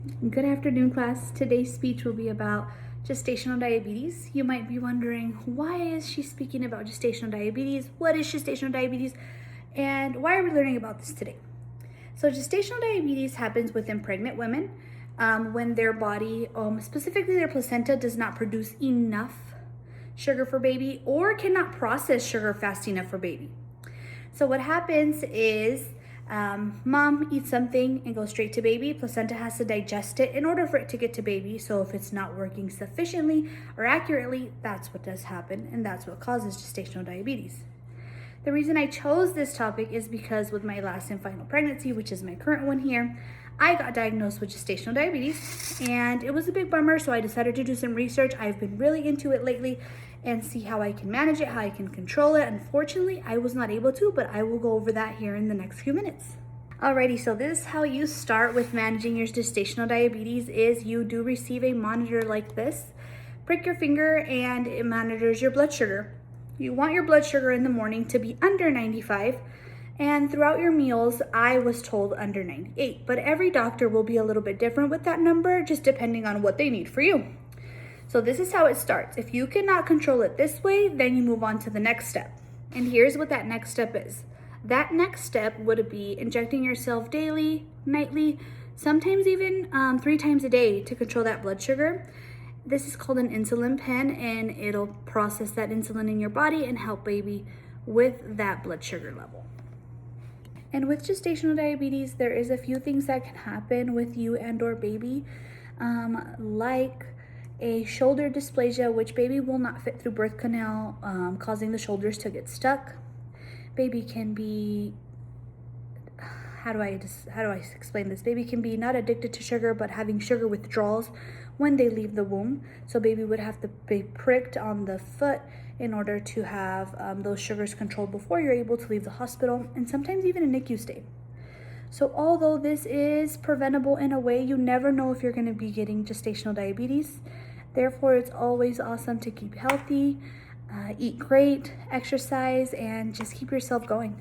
Good afternoon, class. Today's speech will be about gestational diabetes. You might be wondering, why is she speaking about gestational diabetes? What is gestational diabetes? And why are we learning about this today? So gestational diabetes happens within pregnant women when their body, specifically their placenta, does not produce enough sugar for baby or cannot process sugar fast enough for baby. So what happens is mom eats something and goes straight to baby. Placenta has to digest it in order for it to get to baby. So if it's not working sufficiently or accurately, that's what does happen, and that's what causes gestational diabetes. The reason I chose this topic is because with my last and final pregnancy, which is my current one here, I got diagnosed with gestational diabetes, and it was a big bummer, so I decided to do some research. I've been really into it lately and see how I can manage it, how I can control it. Unfortunately, I was not able to, but I will go over that here in the next few minutes. Alrighty, so this is how you start with managing your gestational diabetes. Is you do receive a monitor like this. Prick your finger and it monitors your blood sugar. You want your blood sugar in the morning to be under 95, and throughout your meals, I was told under 98, but every doctor will be a little bit different with that number, just depending on what they need for you. So this is how it starts. If you cannot control it this way, then you move on to the next step. And here's what that next step is. That next step would be injecting yourself daily, nightly, sometimes even 3 times a day to control that blood sugar. This is called an insulin pen, and it'll process that insulin in your body and help baby with that blood sugar level. And with gestational diabetes, there is a few things that can happen with you and or baby, like a shoulder dysplasia, which baby will not fit through birth canal, causing the shoulders to get stuck. Baby can be, how do I explain this? Baby can be not addicted to sugar, but having sugar withdrawals when they leave the womb. So baby would have to be pricked on the foot in order to have those sugars controlled before you're able to leave the hospital, and sometimes even a NICU stay. So although this is preventable in a way, you never know if you're going to be getting gestational diabetes. Therefore, it's always awesome to keep healthy, eat great, exercise, and just keep yourself going.